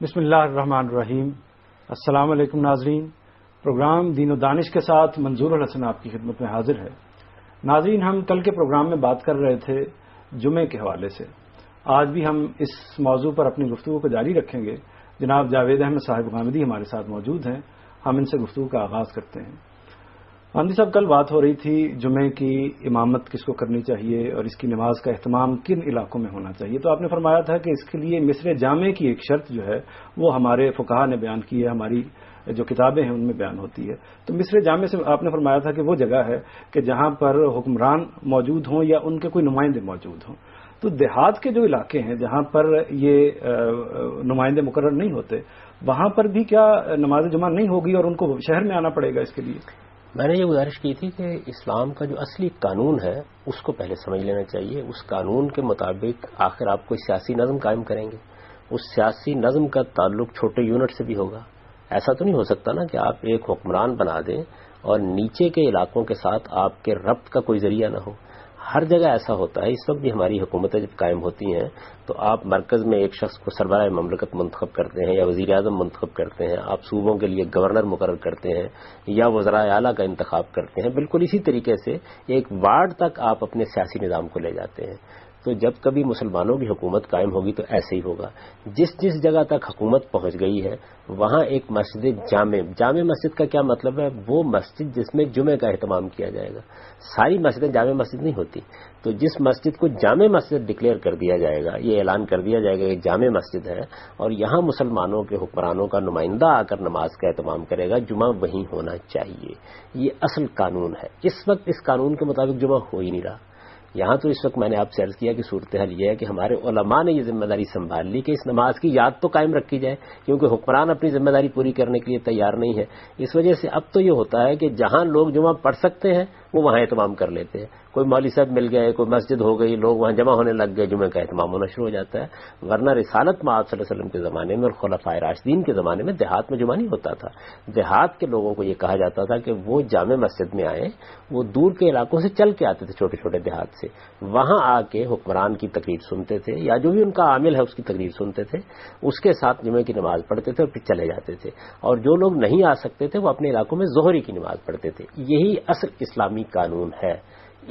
بسم اللہ الرحمن الرحیم۔ السلام علیکم ناظرین، پروگرام دین و دانش کے ساتھ منظور الحسن آپ کی خدمت میں حاضر ہے۔ ناظرین، ہم کل کے پروگرام میں بات کر رہے تھے جمعے کے حوالے سے۔ آج بھی ہم اس موضوع پر اپنی گفتگو کو جاری رکھیں گے۔ جناب جاوید احمد صاحب غامدی ہمارے ساتھ موجود ہیں، ہم ان سے گفتگو کا آغاز کرتے ہیں۔ غامدی صاحب، کل بات ہو رہی تھی جمعے کی امامت کس کو کرنی چاہیے اور اس کی نماز کا اہتمام کن علاقوں میں ہونا چاہیے، تو آپ نے فرمایا تھا کہ اس کے لیے مصر جامع کی ایک شرط جو ہے وہ ہمارے فقہاء نے بیان کی ہے، ہماری جو کتابیں ہیں ان میں بیان ہوتی ہے۔ تو مصر جامع سے آپ نے فرمایا تھا کہ وہ جگہ ہے کہ جہاں پر حکمران موجود ہوں یا ان کے کوئی نمائندے موجود ہوں۔ تو دیہات کے جو علاقے ہیں جہاں پر یہ نمائندے مقرر نہیں ہوتے، وہاں پر بھی کیا نماز جمعہ نہیں ہوگی اور ان کو شہر میں آنا پڑے گا اس کے لیے؟ میں نے یہ گزارش کی تھی کہ اسلام کا جو اصلی قانون ہے اس کو پہلے سمجھ لینا چاہیے۔ اس قانون کے مطابق آخر آپ کوئی سیاسی نظم قائم کریں گے، اس سیاسی نظم کا تعلق چھوٹے یونٹ سے بھی ہوگا۔ ایسا تو نہیں ہو سکتا نا کہ آپ ایک حکمران بنا دیں اور نیچے کے علاقوں کے ساتھ آپ کے ربط کا کوئی ذریعہ نہ ہو۔ ہر جگہ ایسا ہوتا ہے۔ اس وقت بھی ہماری حکومتیں جب قائم ہوتی ہیں تو آپ مرکز میں ایک شخص کو سربراہ مملکت منتخب کرتے ہیں یا وزیر اعظم منتخب کرتے ہیں، آپ صوبوں کے لیے گورنر مقرر کرتے ہیں یا وزرائے اعلیٰ کا انتخاب کرتے ہیں۔ بالکل اسی طریقے سے ایک وارڈ تک آپ اپنے سیاسی نظام کو لے جاتے ہیں۔ تو جب کبھی مسلمانوں کی حکومت قائم ہوگی تو ایسے ہی ہوگا۔ جس جگہ تک حکومت پہنچ گئی ہے وہاں ایک مسجد جامع مسجد کا کیا مطلب ہے؟ وہ مسجد جس میں جمعے کا اہتمام کیا جائے گا۔ ساری مسجدیں جامع مسجد نہیں ہوتی، تو جس مسجد کو جامع مسجد ڈکلیئر کر دیا جائے گا، یہ اعلان کر دیا جائے گا کہ جامع مسجد ہے اور یہاں مسلمانوں کے حکمرانوں کا نمائندہ آ کر نماز کا اہتمام کرے گا، جمعہ وہیں ہونا چاہیے۔ یہ اصل قانون ہے۔ اس وقت اس قانون کے مطابق جمعہ ہو ہی نہیں رہا۔ یہاں تو اس وقت میں نے آپ سے عرض کیا کہ صورتحال یہ ہے کہ ہمارے علماء نے یہ ذمہ داری سنبھال لی کہ اس نماز کی یاد تو قائم رکھی جائے، کیونکہ حکمران اپنی ذمہ داری پوری کرنے کے لیے تیار نہیں ہے۔ اس وجہ سے اب تو یہ ہوتا ہے کہ جہاں لوگ جمعہ پڑھ سکتے ہیں وہ وہاں اہتمام کر لیتے ہیں۔ کوئی مولوی صاحب مل گئے، کوئی مسجد ہو گئی، لوگ وہاں جمع ہونے لگ گئے، جمعے کا اہتمام ہونا شروع ہو جاتا ہے۔ ورنہ رسالت مآب صلی اللہ علیہ وسلم کے زمانے میں اور خلفائے راشدین کے زمانے میں دیہات میں جمعہ نہیں ہوتا تھا۔ دیہات کے لوگوں کو یہ کہا جاتا تھا کہ وہ جامع مسجد میں آئیں، وہ دور کے علاقوں سے چل کے آتے تھے، چھوٹے چھوٹے دیہات سے، وہاں آ کے حکمران کی تقریر سنتے تھے یا جو بھی ان کا عامل ہے اس کی تقریر سنتے تھے، اس کے ساتھ جمعے کی نماز پڑھتے تھے اور پھر چلے جاتے تھے۔ اور جو لوگ نہیں آ سکتے تھے وہ اپنے علاقوں میں ظہری کی نماز پڑھتے تھے۔ یہی اصل اسلامی قانون ہے۔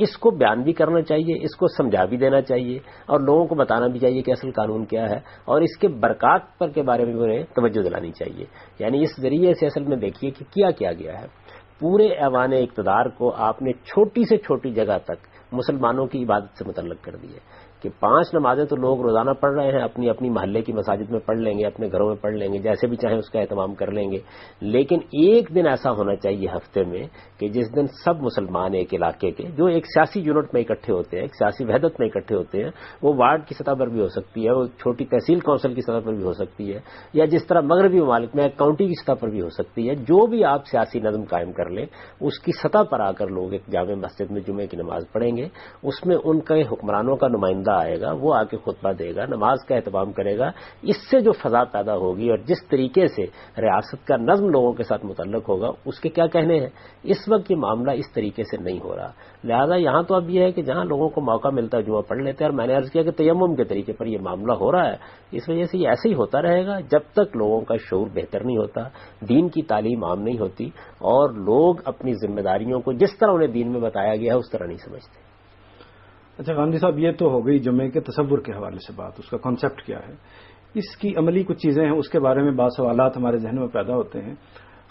اس کو بیان بھی کرنا چاہیے، اس کو سمجھا بھی دینا چاہیے اور لوگوں کو بتانا بھی چاہیے کہ اصل قانون کیا ہے اور اس کے برکات پر کے بارے میں انہیں توجہ دلانی چاہیے۔ یعنی اس ذریعے سے اصل میں دیکھیے کہ کیا گیا ہے۔ پورے ایوان اقتدار کو آپ نے چھوٹی سے چھوٹی جگہ تک مسلمانوں کی عبادت سے متعلق کر دی ہے کہ 5 نمازیں تو لوگ روزانہ پڑھ رہے ہیں، اپنی اپنی محلے کی مساجد میں پڑھ لیں گے، اپنے گھروں میں پڑھ لیں گے، جیسے بھی چاہیں اس کا اہتمام کر لیں گے، لیکن ایک دن ایسا ہونا چاہیے ہفتے میں کہ جس دن سب مسلمان ایک علاقے کے جو ایک سیاسی یونٹ میں اکٹھے ہوتے ہیں، ایک سیاسی وحدت میں اکٹھے ہوتے ہیں، وہ وارڈ کی سطح پر بھی ہو سکتی ہے، وہ چھوٹی تحصیل کونسل کی سطح پر بھی ہو سکتی ہے، یا جس طرح مغربی ممالک میں کاؤنٹی کی سطح پر بھی ہو سکتی ہے، جو بھی آپ سیاسی نظم قائم کر لیں اس کی سطح پر آ کر لوگ ایک جامع مسجد میں جمعے کی نماز پڑھیں گے۔ اس میں ان کے حکمرانوں کا نمائندہ آئے گا، وہ آ کے خطبہ دے گا، نماز کا اہتمام کرے گا۔ اس سے جو فضا پیدا ہوگی اور جس طریقے سے ریاست کا نظم لوگوں کے ساتھ متعلق ہوگا اس کے کیا کہنے ہیں۔ اس وقت یہ معاملہ اس طریقے سے نہیں ہو رہا، لہذا یہاں تو اب یہ ہے کہ جہاں لوگوں کو موقع ملتا ہے جمعہ پڑھ لیتے ہیں، اور میں نے عرض کیا کہ تیمم کے طریقے پر یہ معاملہ ہو رہا ہے۔ اس وجہ سے یہ ایسے ہی ہوتا رہے گا جب تک لوگوں کا شعور بہتر نہیں ہوتا، دین کی تعلیم عام نہیں ہوتی اور لوگ اپنی ذمہ داریوں کو جس طرح انہیں دین میں بتایا گیا ہے اس طرح نہیں سمجھتے۔ اچھا غامدی صاحب، یہ تو ہو گئی جمعے کے تصور کے حوالے سے بات، اس کا کانسیپٹ کیا ہے، اس کی عملی کچھ چیزیں ہیں، اس کے بارے میں بعض سوالات ہمارے ذہن میں پیدا ہوتے ہیں۔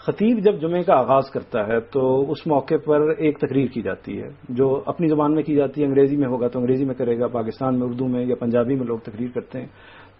خطیب جب جمعے کا آغاز کرتا ہے تو اس موقع پر ایک تقریر کی جاتی ہے جو اپنی زبان میں کی جاتی ہے، انگریزی میں ہوگا تو انگریزی میں کرے گا، پاکستان میں اردو میں یا پنجابی میں لوگ تقریر کرتے ہیں،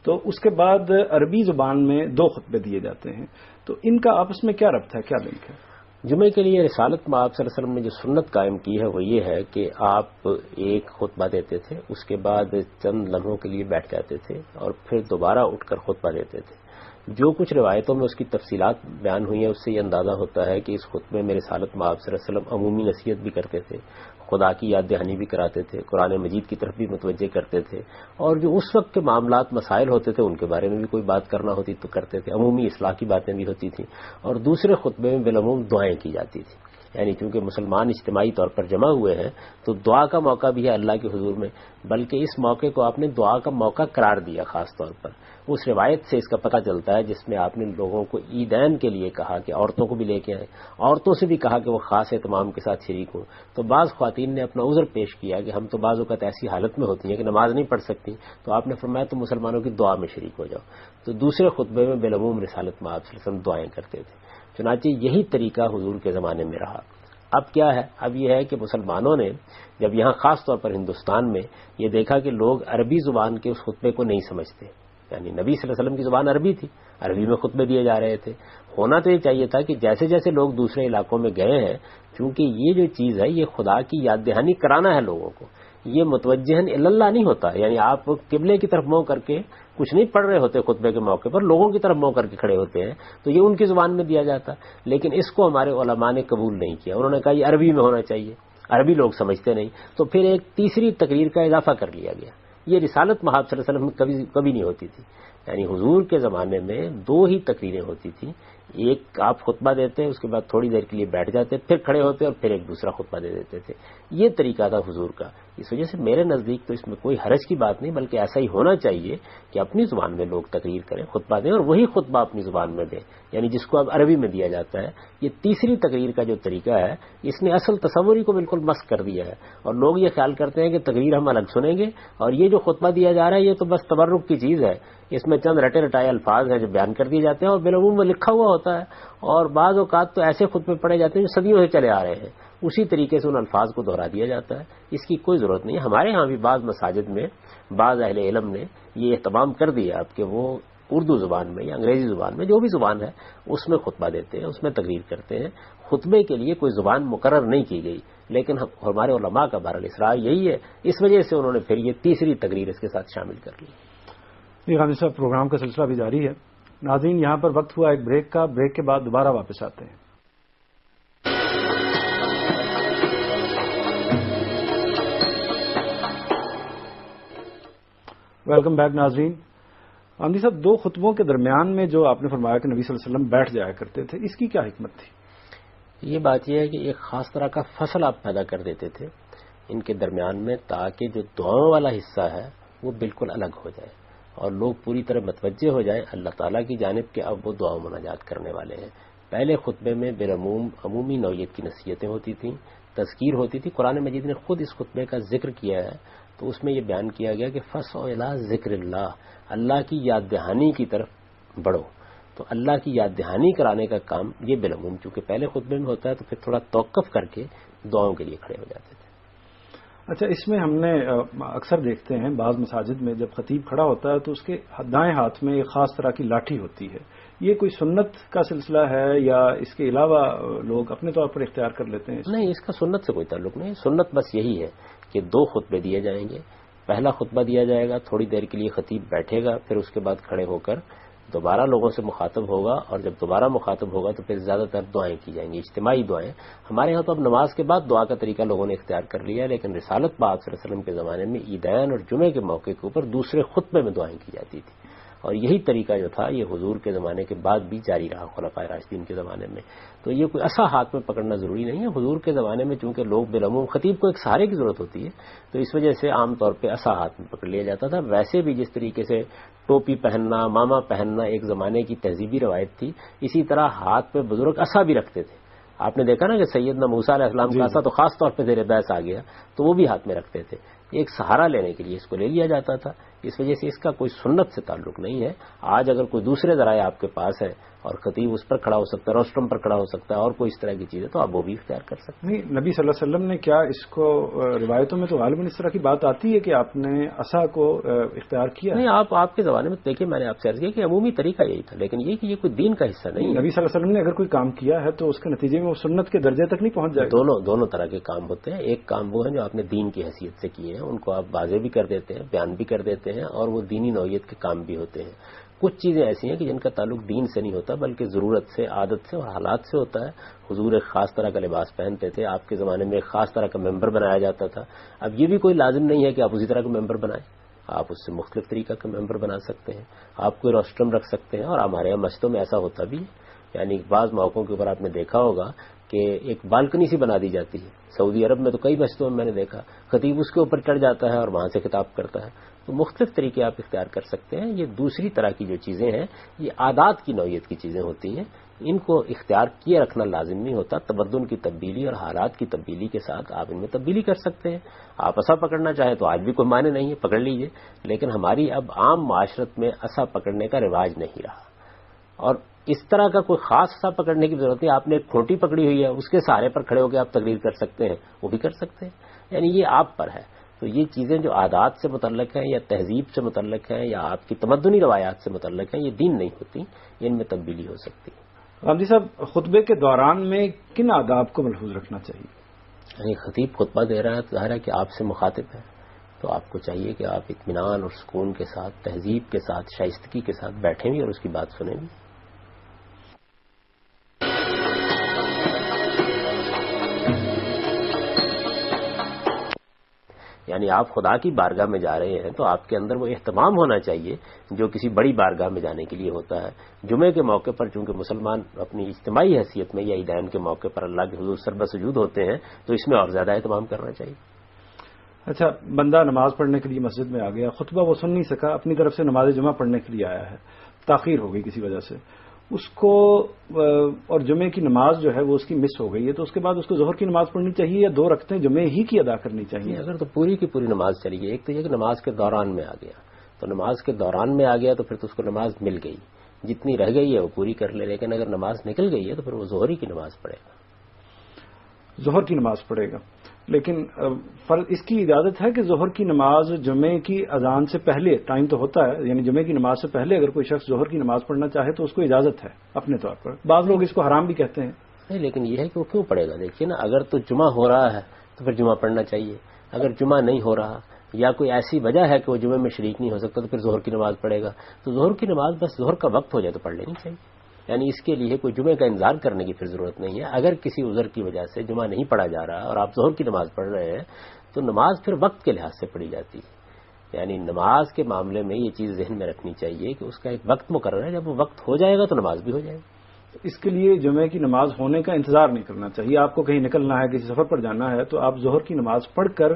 تو اس کے بعد عربی زبان میں 2 خطبے دیے جاتے ہیں۔ تو ان کا آپس میں کیا ربط ہے، کیا لنک ہے؟ جمعے کے لیے رسالت مآب صلی اللہ علیہ وسلم نے جو سنت قائم کی ہے وہ یہ ہے کہ آپ ایک خطبہ دیتے تھے، اس کے بعد چند لمحوں کے لیے بیٹھ جاتے تھے اور پھر دوبارہ اٹھ کر خطبہ دیتے تھے۔ جو کچھ روایتوں میں اس کی تفصیلات بیان ہوئی ہیں اس سے یہ اندازہ ہوتا ہے کہ اس خطبے میں رسالت مآب صلی اللہ علیہ وسلم عمومی نصیحت بھی کرتے تھے، خدا کی یاد دہانی بھی کراتے تھے، قرآن مجید کی طرف بھی متوجہ کرتے تھے، اور جو اس وقت کے معاملات مسائل ہوتے تھے ان کے بارے میں بھی کوئی بات کرنا ہوتی تو کرتے تھے، عمومی اصلاح کی باتیں بھی ہوتی تھیں، اور دوسرے خطبے میں بالعموم دعائیں کی جاتی تھیں۔ یعنی چونکہ مسلمان اجتماعی طور پر جمع ہوئے ہیں تو دعا کا موقع بھی ہے اللہ کے حضور میں، بلکہ اس موقع کو آپ نے دعا کا موقع قرار دیا خاص طور پر۔ اس روایت سے اس کا پتہ چلتا ہے جس میں آپ نے لوگوں کو عیدین کے لیے کہا کہ عورتوں کو بھی لے کے آئیں، عورتوں سے بھی کہا کہ وہ خاص اہتمام کے ساتھ شریک ہوں۔ تو بعض خواتین نے اپنا عذر پیش کیا کہ ہم تو بعض اوقات ایسی حالت میں ہوتی ہیں کہ نماز نہیں پڑھ سکتی، تو آپ نے فرمایا تو مسلمانوں کی دعا میں شریک ہو جاؤ۔ تو دوسرے خطبے میں بالعموم رسالت میں آپ صلی اللہ علیہ وسلم دعائیں کرتے تھے۔ چنانچہ یہی طریقہ حضور کے زمانے میں رہا۔ اب کیا ہے؟ اب یہ ہے کہ مسلمانوں نے جب یہاں خاص طور پر ہندوستان میں یہ دیکھا کہ لوگ عربی زبان کے اس خطبے کو نہیں سمجھتے، یعنی نبی صلی اللہ علیہ وسلم کی زبان عربی تھی، عربی میں خطبے دیے جا رہے تھے۔ ہونا تو یہ چاہیے تھا کہ جیسے جیسے لوگ دوسرے علاقوں میں گئے ہیں، چونکہ یہ جو چیز ہے یہ خدا کی یاد دہانی کرانا ہے لوگوں کو، یہ متوجہن اللہ نہیں ہوتا، یعنی آپ قبلے کی طرف منہ کر کے کچھ نہیں پڑھ رہے ہوتے خطبے کے موقع پر، لوگوں کی طرف منہ کر کے کھڑے ہوتے ہیں، تو یہ ان کی زبان میں دیا جاتا، لیکن اس کو ہمارے علماء نے قبول نہیں کیا، انہوں نے کہا یہ عربی میں ہونا چاہیے، عربی لوگ سمجھتے نہیں، تو پھر ایک تیسری تقریر کا اضافہ کر لیا گیا۔ یہ رسالت محمد صلی اللہ علیہ وسلم میں کبھی نہیں ہوتی تھی، یعنی حضور کے زمانے میں 2 ہی تقریریں ہوتی تھیں، ایک آپ خطبہ دیتے، اس کے بعد تھوڑی دیر کے لیے بیٹھ جاتے، پھر کھڑے ہوتے اور پھر ایک دوسرا خطبہ دے دیتے تھے۔ یہ طریقہ تھا حضور کا۔ اس وجہ سے میرے نزدیک تو اس میں کوئی حرج کی بات نہیں، بلکہ ایسا ہی ہونا چاہیے کہ اپنی زبان میں لوگ تقریر کریں، خطبہ دیں، اور وہی خطبہ اپنی زبان میں دیں، یعنی جس کو اب عربی میں دیا جاتا ہے۔ یہ تیسری تقریر کا جو طریقہ ہے اس نے اصل تصوری کو بالکل مسخ کر دیا ہے، اور لوگ یہ خیال کرتے ہیں کہ تقریر ہم الگ سنیں گے اور یہ جو خطبہ دیا جا رہا ہے یہ تو بس تبرک کی چیز ہے، اس میں چند رٹے رٹائے الفاظ ہیں جو بیان کر دیے جاتے ہیں اور بالعموم میں لکھا ہوا ہوتا ہے، اور بعض اوقات تو ایسے خطبے پڑھے جاتے ہیں جو صدیوں سے چلے آ رہے ہیں، اسی طریقے سے ان الفاظ کو دہرا دیا جاتا ہے۔ اس کی کوئی ضرورت نہیں ہے۔ ہمارے ہاں بھی بعض مساجد میں بعض اہل علم نے یہ اہتمام کر دیا اب کہ وہ اردو زبان میں یا انگریزی زبان میں جو بھی زبان ہے اس میں خطبہ دیتے ہیں، اس میں تقریر کرتے ہیں۔ خطبے کے لیے کوئی زبان مقرر نہیں کی گئی، لیکن ہمارے علماء کا بہرحال اصرار یہی ہے، اس وجہ سے انہوں نے پھر یہ تیسری تقریر اس کے ساتھ شامل کر لی۔ جی غازی صاحب، پروگرام کا سلسلہ بھی جاری ہے۔ ناظرین، یہاں پر وقت ہوا ایک بریک کا، بریک کے بعد دوبارہ واپس آتے ہیں۔ ویلکم بیک ناظرین۔ غازی صاحب، 2 خطبوں کے درمیان میں جو آپ نے فرمایا کہ نبی صلی اللہ علیہ وسلم بیٹھ جایا کرتے تھے، اس کی کیا حکمت تھی؟ یہ بات یہ ہے کہ ایک خاص طرح کا فصل آپ پیدا کر دیتے تھے ان کے درمیان میں، تاکہ جو دعاؤں والا حصہ ہے وہ بالکل الگ ہو جائے اور لوگ پوری طرح متوجہ ہو جائیں اللہ تعالیٰ کی جانب کہ اب وہ دعا مناجات کرنے والے ہیں۔ پہلے خطبے میں بالعموم عمومی نوعیت کی نصیحتیں ہوتی تھیں، تذکیر ہوتی تھی۔ قرآن مجید نے خود اس خطبے کا ذکر کیا ہے، تو اس میں یہ بیان کیا گیا کہ فَاسْعُوا إِلَىٰ ذِکْرِ اللَّهِ، اللہ کی یاد دہانی کی طرف بڑھو۔ تو اللہ کی یاد دہانی کرانے کا کام یہ بالعموم چونکہ پہلے خطبے میں ہوتا ہے تو پھر تھوڑا توقف کر کے دعاؤں کے لیے کھڑے ہو جاتے تھے۔ اچھا، اس میں ہم نے اکثر دیکھتے ہیں بعض مساجد میں جب خطیب کھڑا ہوتا ہے تو اس کے دائیں ہاتھ میں ایک خاص طرح کی لاٹھی ہوتی ہے، یہ کوئی سنت کا سلسلہ ہے یا اس کے علاوہ لوگ اپنے طور پر اختیار کر لیتے ہیں؟ نہیں، اس کا سنت سے کوئی تعلق نہیں، سنت بس یہی ہے کہ 2 خطبے دیے جائیں گے، پہلا خطبہ دیا جائے گا، تھوڑی دیر کے لیے خطیب بیٹھے گا، پھر اس کے بعد کھڑے ہو کر دوبارہ لوگوں سے مخاطب ہوگا، اور جب دوبارہ مخاطب ہوگا تو پھر زیادہ تر دعائیں کی جائیں گی، اجتماعی دعائیں۔ ہمارے ہاں تو اب نماز کے بعد دعا کا طریقہ لوگوں نے اختیار کر لیا، لیکن رسالت پاک صلی اللہ علیہ وسلم کے زمانے میں عیدین اور جمعے کے موقع کے اوپر دوسرے خطبے میں دعائیں کی جاتی تھی، اور یہی طریقہ جو تھا یہ حضور کے زمانے کے بعد بھی جاری رہا، خلفائے راشدین کے زمانے میں۔ تو یہ کوئی ایسا ہاتھ میں پکڑنا ضروری نہیں ہے۔ حضور کے زمانے میں چونکہ لوگ بالعموم خطیب کو ایک سہارے کی ضرورت ہوتی ہے، تو اس وجہ سے عام طور پہ ایسا ہاتھ میں پکڑ لیا جاتا تھا۔ ویسے بھی جس طریقے سے ٹوپی پہننا، ماما پہننا ایک زمانے کی تہذیبی روایت تھی، اسی طرح ہاتھ پہ بزرگ عصا بھی رکھتے تھے۔ آپ نے دیکھا نا کہ سیدنا موسیٰ علیہ السلام کا عصا تو خاص طور پہ زیر بحث آ گیا، تو وہ بھی ہاتھ میں رکھتے تھے، ایک سہارا لینے کے لیے اس کو لے لیا جاتا تھا۔ اس وجہ سے اس کا کوئی سنت سے تعلق نہیں ہے۔ آج اگر کوئی دوسرے ذرائع آپ کے پاس ہے اور خطیب اس پر کھڑا ہو سکتا ہے، روسٹرم پر کھڑا ہو سکتا ہے، اور کوئی اس طرح کی چیز ہے تو آپ وہ بھی اختیار کر سکتے ہیں۔ نہیں، نبی صلی اللہ علیہ وسلم نے کیا اس کو روایتوں میں تو غالباً اس طرح کی بات آتی ہے کہ آپ نے عصا کو اختیار کیا؟ نہیں، آپ کے زمانے میں دیکھیے، میں نے آپ سے عرض کیا کہ عمومی طریقہ یہی تھا، لیکن یہ کہ یہ کوئی دین کا حصہ نہیں ہے۔ نبی صلی اللہ علیہ وسلم نے اگر کوئی کام کیا ہے تو اس کے نتیجے میں وہ سنت کے درجے تک نہیں پہنچ جائے گا؟ دونوں طرح کے کام ہوتے ہیں۔ ایک کام وہ ہیں جو آپ نے دین کی حیثیت سے کیے ہیں، ان کو آپ واضح بھی کر دیتے ہیں، بیان بھی کر دیتے ہیں، اور وہ دینی نوعیت کے کام بھی ہوتے ہیں۔ کچھ چیزیں ایسی ہیں کہ جن کا تعلق دین سے نہیں ہوتا بلکہ ضرورت سے، عادت سے اور حالات سے ہوتا ہے۔ حضور ایک خاص طرح کا لباس پہنتے تھے، آپ کے زمانے میں ایک خاص طرح کا ممبر بنایا جاتا تھا۔ اب یہ بھی کوئی لازم نہیں ہے کہ آپ اسی طرح کا ممبر بنائیں، آپ اس سے مختلف طریقہ کا ممبر بنا سکتے ہیں، آپ کوئی روسٹرم رکھ سکتے ہیں، اور ہمارے یہاں مسجدوں میں ایسا ہوتا بھی ہے، یعنی بعض موقعوں کے اوپر آپ نے دیکھا ہوگا کہ ایک بالکنی سی بنا دی جاتی ہے. سعودی عرب میں تو کئی مسجدوں میں نے دیکھا خطیب اس کے اوپر چڑھ جاتا ہے اور وہاں سے خطاب کرتا ہے. تو مختلف طریقے آپ اختیار کر سکتے ہیں. یہ دوسری طرح کی جو چیزیں ہیں یہ عادات کی نوعیت کی چیزیں ہوتی ہیں. ان کو اختیار کیے رکھنا لازم نہیں ہوتا. تمدن کی تبدیلی اور حالات کی تبدیلی کے ساتھ آپ ان میں تبدیلی کر سکتے ہیں. آپ عصا پکڑنا چاہیں تو آج بھی کوئی معنی نہیں ہے, پکڑ لیجئے, لیکن ہماری اب عام معاشرت میں عصا پکڑنے کا رواج نہیں رہا. اور اس طرح کا کوئی خاص عصا پکڑنے کی ضرورت نہیں. آپ نے ایک کھوٹی پکڑی ہوئی ہے, اس کے سہارے پر کھڑے ہو کے آپ تقریر کر سکتے ہیں, وہ بھی کر سکتے ہیں. یعنی یہ آپ پر ہے. تو یہ چیزیں جو عادات سے متعلق ہیں یا تہذیب سے متعلق ہیں یا آپ کی تمدنی روایات سے متعلق ہیں, یہ دین نہیں ہوتی, ان میں تبدیلی ہو سکتی ہے. غامدی صاحب, خطبے کے دوران میں کن آداب کو ملحوظ رکھنا چاہیے؟ یعنی خطیب خطبہ دے رہا ہے تو ظاہر ہے کہ آپ سے مخاطب ہے, تو آپ کو چاہیے کہ آپ اطمینان اور سکون کے ساتھ, تہذیب کے ساتھ, شائستگی کے ساتھ بیٹھیں بھی اور اس کی بات سنیں بھی. یعنی آپ خدا کی بارگاہ میں جا رہے ہیں تو آپ کے اندر وہ اہتمام ہونا چاہیے جو کسی بڑی بارگاہ میں جانے کے لیے ہوتا ہے. جمعے کے موقع پر چونکہ مسلمان اپنی اجتماعی حیثیت میں یا عیدین کے موقع پر اللہ کے حضور سربہ سجود ہوتے ہیں, تو اس میں اور زیادہ اہتمام کرنا چاہیے. اچھا, بندہ نماز پڑھنے کے لیے مسجد میں آ گیا, خطبہ وہ سن نہیں سکا, اپنی طرف سے نماز جمعہ پڑھنے کے لیے آیا ہے, تاخیر ہو گئی کسی وجہ سے, اس کو اور جمعے کی نماز جو ہے وہ اس کی مس ہو گئی ہے, تو اس کے بعد اس کو ظہر کی نماز پڑھنی چاہیے یا 2 رکعتیں جمعے ہی کی ادا کرنی چاہیے؟ اگر تو پوری کی پوری نماز چلی گئی, ایک تو یہ کہ نماز کے دوران میں آ گیا, تو نماز کے دوران میں آ گیا تو پھر تو اس کو نماز مل گئی, جتنی رہ گئی ہے وہ پوری کر لے. لیکن اگر نماز نکل گئی ہے تو پھر وہ ظہر کی نماز پڑھے گا. ظہر کی نماز پڑھے گا, لیکن اس کی اجازت ہے کہ ظہر کی نماز جمعے کی اذان سے پہلے, ٹائم تو ہوتا ہے, یعنی جمعے کی نماز سے پہلے اگر کوئی شخص ظہر کی نماز پڑھنا چاہے تو اس کو اجازت ہے اپنے طور پر. بعض لوگ اس کو حرام بھی کہتے ہیں. نہیں, لیکن یہ ہے کہ وہ کیوں پڑھے گا. دیکھیے نا, اگر تو جمعہ ہو رہا ہے تو پھر جمعہ پڑھنا چاہیے. اگر جمعہ نہیں ہو رہا یا کوئی ایسی وجہ ہے کہ وہ جمعے میں شریک نہیں ہو سکتا تو پھر ظہر کی نماز پڑھے گا. تو ظہر کی نماز بس ظہر کا وقت ہو جائے تو پڑھ لینی چاہیے. یعنی اس کے لیے کوئی جمعے کا انتظار کرنے کی پھر ضرورت نہیں ہے. اگر کسی عذر کی وجہ سے جمعہ نہیں پڑھا جا رہا اور آپ ظہر کی نماز پڑھ رہے ہیں تو نماز پھر وقت کے لحاظ سے پڑھی جاتی ہے. یعنی نماز کے معاملے میں یہ چیز ذہن میں رکھنی چاہیے کہ اس کا ایک وقت مقرر ہے, جب وہ وقت ہو جائے گا تو نماز بھی ہو جائے گی. اس کے لیے جمعے کی نماز ہونے کا انتظار نہیں کرنا چاہیے. آپ کو کہیں نکلنا ہے, کسی سفر پر جانا ہے, تو آپ ظہر کی نماز پڑھ کر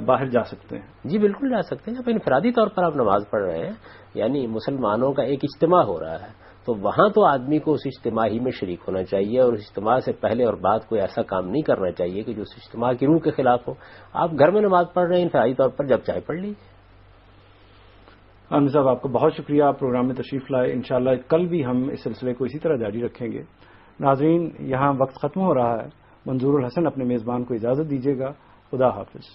باہر جا سکتے ہیں. جی بالکل جا سکتے ہیں. اب انفرادی طور پر آپ نماز پڑھ رہے ہیں, یعنی مسلمانوں کا ایک اجتماع ہو رہا ہے, تو وہاں تو آدمی کو اس اجتماع ہی میں شریک ہونا چاہیے اور اس اجتماع سے پہلے اور بعد کوئی ایسا کام نہیں کرنا چاہیے کہ جو اس اجتماع کی روح کے خلاف ہو. آپ گھر میں نماز پڑھ رہے ہیں انفرادی طور پر, جب چاہے پڑھ لیجیے. عامر صاحب, آپ کو بہت شکریہ, آپ پروگرام میں تشریف لائے. انشاءاللہ کل بھی ہم اس سلسلے کو اسی طرح جاری رکھیں گے. ناظرین, یہاں وقت ختم ہو رہا ہے. منظور الحسن اپنے میزبان کو اجازت دیجیے گا. خدا حافظ.